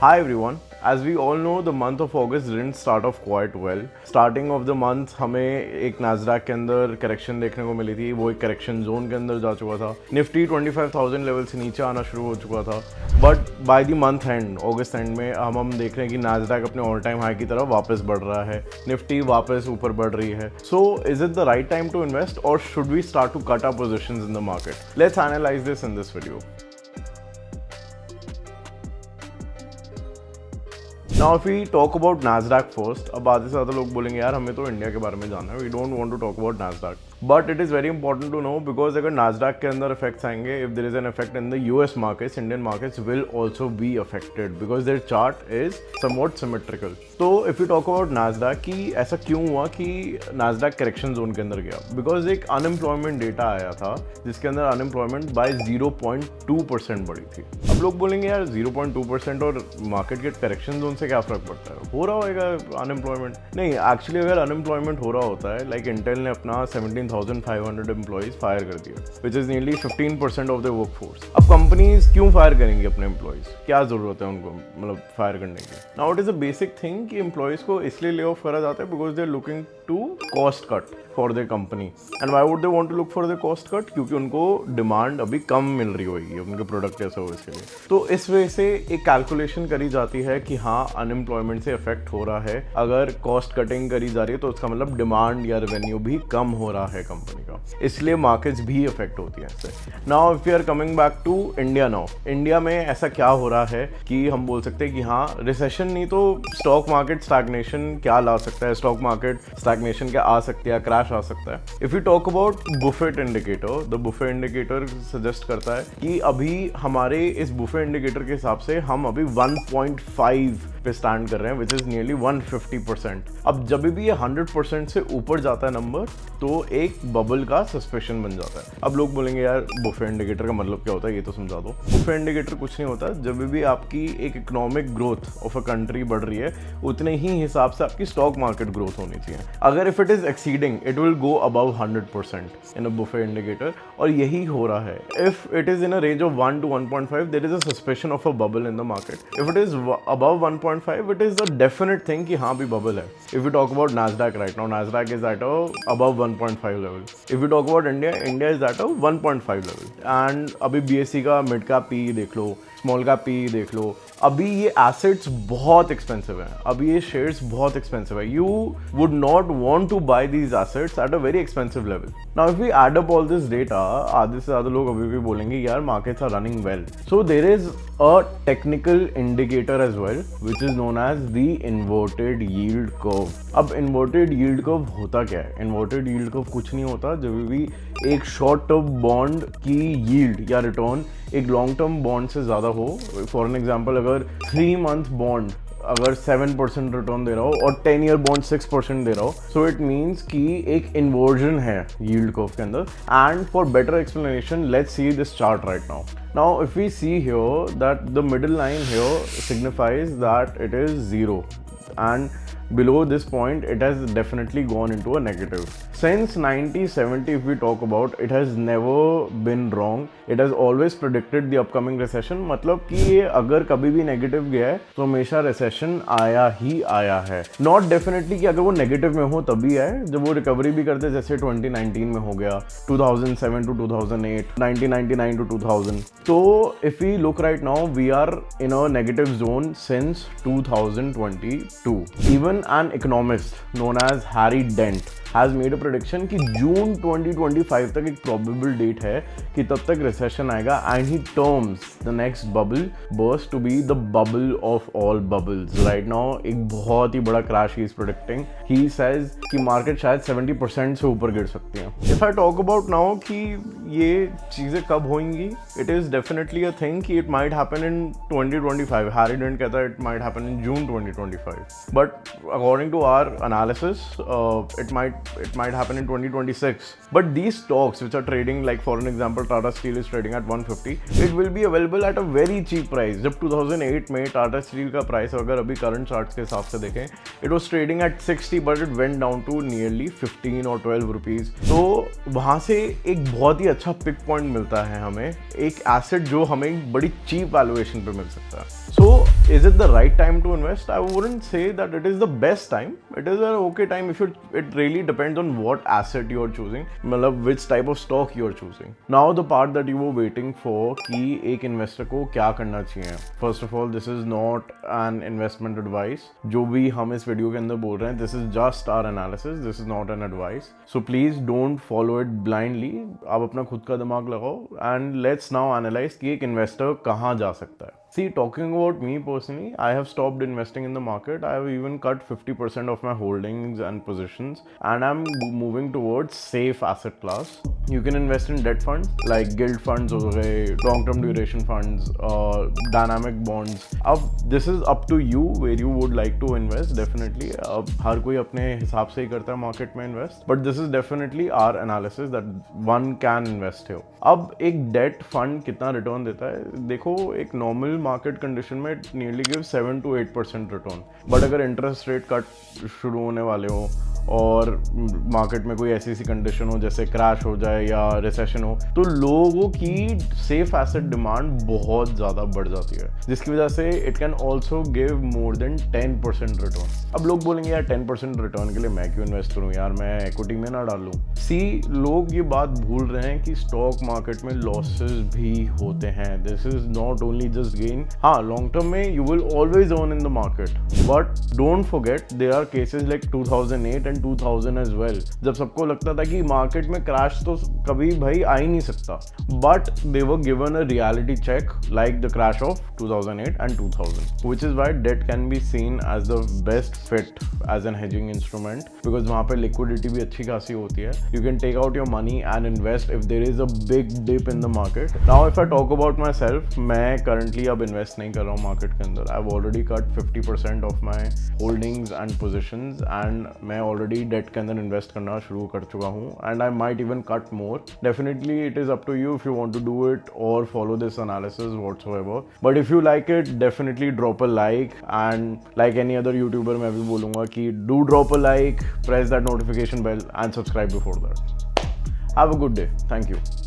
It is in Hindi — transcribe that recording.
Hi everyone. As we all know, the month of August didn't start off quite well. Starting of the month हमें एक नाज़डाक के अंदर करेक्शन देखने को मिली थी, वो एक करेक्शन जोन के अंदर जा चुका था. निफ्टी 25,000 लेवल से नीचे आना शुरू हो चुका था. But by the month and, August and में हम देख रहे हैं कि नाज़डाक अपने ऑल टाइम हाई की तरफ वापस बढ़ रहा है, निफ्टी वापस ऊपर बढ़ रही है. So is it the right time to invest और should we start to cut our positions in the market? Let's analyse this in this video. Now if we talk about Nasdaq first, अब आधे से ज़्यादा लोग बोलेंगे यार हमें तो इंडिया के बारे में जानना है, we don't want to talk about Nasdaq. But it is very important to know because अगर Nasdaq के अंदर effects आएंगे, if there is an effect in the US markets, Indian markets will also be affected because their chart is somewhat symmetrical. तो if we talk about Nasdaq कि ऐसा क्यों हुआ कि Nasdaq correction zone के अंदर गया? Because एक unemployment data आया था जिसके अंदर unemployment by 0.2% बढ़ी थी. अब लोग बोलेंगे यार 0.2% और मार्केट के करेक्शन जोन से क्या फर्क पड़ता है? हो रहा होगा अनएम्प्लॉयमेंट? नहीं, एक्चुअली अगर अनएम्प्लॉयमेंट हो रहा होता है, लाइक इंटेल ने अपना 17,500 एम्प्लॉइज फायर कर दिया, which is nearly 15% of the work force. अब कंपनीज क्यों फायर करेंगी अपने एम्प्लॉयज? क्या जरूरत है उनको मतलब फायर करने की? Now it is a basic thing कि एम्प्लॉयज को इसलिए ले ऑफ करा जाता है because they are looking to cost cut for their company. And why would they want to look for the cost cut? क्योंकि उनको डिमांड अभी कम मिल रही होगी उनके प्रोडक्ट या सर्विस के लिए. तो इस वजह से एक कैलकुलेशन करी जाती है कि हाँ अनएम्प्लॉयमेंट से इफेक्ट हो रहा है. अगर कॉस्ट कटिंग करी जा रही है तो उसका मतलब डिमांड या रेवेन्यू भी कम हो रहा है कंपनी का, इसलिए मार्केट्स भी इफेक्ट होती है इससे. Now if you are coming back to India, now India में ऐसा क्या हो रहा है कि हम बोल सकते हैं कि हाँ रिसेशन नहीं तो स्टॉक मार्केट स्टैग्नेशन क्या ला सकता है, स्टॉक मार्केट स्टैग्नेशन क्या आ सकती है, क्रैश आ सकता है. If you talk about Buffett indicator, the buffet indicator suggest करता है कि अभी हमारे इस बुफे इंडिकेटर के हिसाब से हम अभी 1.5 पे स्टैंड कर रहे हैं, विच इज नियरली 150%. अब जब भी ये 100% से ऊपर जाता है नंबर तो एक बबल का सस्पेशन बन जाता है. अब लोग बोलेंगे यार बुफे इंडिकेटर का मतलब क्या होता है, ये तो समझा दो. बुफे इंडिकेटर कुछ नहीं होता, जब भी आपकी एक economic growth of a country बढ़ रही है उतने ही हिसाब से आपकी स्टॉक मार्केट ग्रोथ होनी चाहिए. अगर if it is exceeding it will go above 100% in a Buffett indicator, और यही हो रहा है. If it is in a range of 1 to 1.5 there is a suspicion of a bubble in the market. If it is above 1.5 it is a definite thing कि हाँ भी बबल है. If we talk about Nasdaq right now, Nasdaq is at a above 1.5 level. If we talk about India, India is at a 1.5 level. And अभी BSE का मिड का पी देख लो, स्मॉल का पी देख लो. अभी ये एसेट्स बहुत एक्सपेंसिव हैं, अभी ये शेयर्स बहुत एक्सपेंसिव है. You would not want to buy these assets at a very expensive level. Now if we add up all this data, आधे से ज़्यादा लोग अभी भी बोलेंगे यार markets are running well. So there is a technical indicator as well which is known as the inverted yield curve. अब इन्वर्टेड यील्ड कर्व होता क्या है? इन्वर्टेड यील्ड कर्व कुछ नहीं होता, जब भी एक शॉर्ट टर्म बॉन्ड की यील्ड या रिटर्न एक लॉन्ग टर्म बॉन्ड से ज़्यादा हो. फॉर एन एग्जाम्पल, अगर 3 मंथ बॉन्ड अगर 7% रिटर्न दे रहा हो और 10 ईयर बॉन्ड 6% दे रहा हो, सो इट मीन्स कि एक इन्वर्जन है यील्ड कर्व के अंदर. And for better explanation let's see this chart right now. Now if we see here that the middle line here signifies that it is 0 and below this point it has definitely gone into a negative. Since 1970 if we talk about, it has never been wrong. It has always predicted the upcoming recession. मतलब कि ये अगर कभी भी नेगेटिव गया है तो हमेशा रिसेशन आया ही आया है. नॉट डेफिनेटली कि अगर वो नेगेटिव में हो तभी आए, जब वो रिकवरी भी करते जैसे 2019 में हो गया, 2007 to 2008, 1999 to 2000. तो if we look right now we are in a negative zone since 2022. Even an economist known as Harry Dent has made a prediction कि जून 2025 तक एक probable date है कि तब तक recession आएगा, and he terms the next bubble burst to be the bubble of all bubbles. Right now एक बहुत ही बड़ा crash he is predicting. He says कि market शायद 70% से ऊपर गिर सकती है. If I talk about now कि ये चीज़ें कब होंगी, it is definitely a thing कि it might happen in 2025. Harry Dent कहता है it might happen in June 2025. But according to our analysis, it might happen in 2026. But these stocks which are trading, like for an example Tata Steel is trading at 150, it will be available at a very cheap price. जब 2008 में Tata Steel का प्राइस अगर अभी करंट चार्ट्स के हिसाब से देखें, it was trading at 60 but it went down to nearly 15 or 12 rupees. तो वहाँ से एक बहुत ही अच्छा पिक पॉइंट मिलता है हमें, एक एसेट जो हमें बड़ी चीप वैल्यूएशन पे मिल सकता है. So is it the right time to invest? I wouldn't say that it is the best time. It is an okay time if it really depends on what asset you are choosing, मतलब which type of stock you are choosing. Now the part that you were waiting for कि एक investor को क्या करना चाहिए. First of all, this is not an investment advice. जो भी हम इस वीडियो के अंदर बोल रहे हैं, this is just our analysis. This is not an advice. So please don't follow it blindly. आप अपना खुद का दिमाग लगाओ and let's now analyze कि एक investor कहाँ जा सकता है. See, talking about me personally, I have stopped investing in the market. I have even cut 50% of my holdings and positions, and I'm moving towards safe asset class. You can invest in debt funds like gilt funds, long-term duration funds, dynamic bonds. अब this is up to you where you would like to invest. Definitely, अब हर कोई अपने हिसाब से ही करता है market में invest. But this is definitely our analysis that one can invest here. अब एक debt fund कितना return देता है? देखो, एक normal मार्केट कंडीशन में nearly give 7 to 8% return. But अगर इंटरेस्ट रेट कट शुरू होने वाले हो और मार्केट में कोई ऐसी कंडीशन हो जैसे क्रैश हो जाए या रिसेशन हो, तो लोगों की सेफ एसेट डिमांड बहुत ज़्यादा बढ़ जाती है, जिसकी वजह से it can also give more than 10% return. अब लोग बोलेंगे यार 10% रिटर्न के लिए मैं क्यों इन्वेस्ट करूँ यार, मैं इक्विटी में ना डालूँ. सी, लोग ये बात भूल रहे हैं कि स्टॉक मार्केट में लॉसेस भी होते हैं. This is not only just gain. हाँ, लॉन्ग टर्म में you will always earn in the market, but don't forget there are cases like 2008 and 2000 as well, जब सबको लगता था कि मार्केट में क्रैश तो कभी भाई आ ही नहीं सकता, but they were given a reality check like the crash of 2008 and 2000, which is why debt can be seen as the best fit as an hedging instrument, because वहाँ पे liquidity भी अच्छी खासी होती है. You can take out your money and invest if there is a big dip in the market. Now if I talk about myself, मैं currently अब invest नहीं कर रहा हूँ market के अंदर. I've already cut 50% of my holdings and positions, and मैं already debt के अंदर invest करना शुरू कर चुका हूँ, and I might even cut more. Definitely it is up to you if you want to do it or follow this analysis whatsoever. But if you like it, definitely drop a like, and like any other YouTuber मैं भी बोलूँगा कि do drop a like, press that notification bell and subscribe before that. Have a good day. Thank you.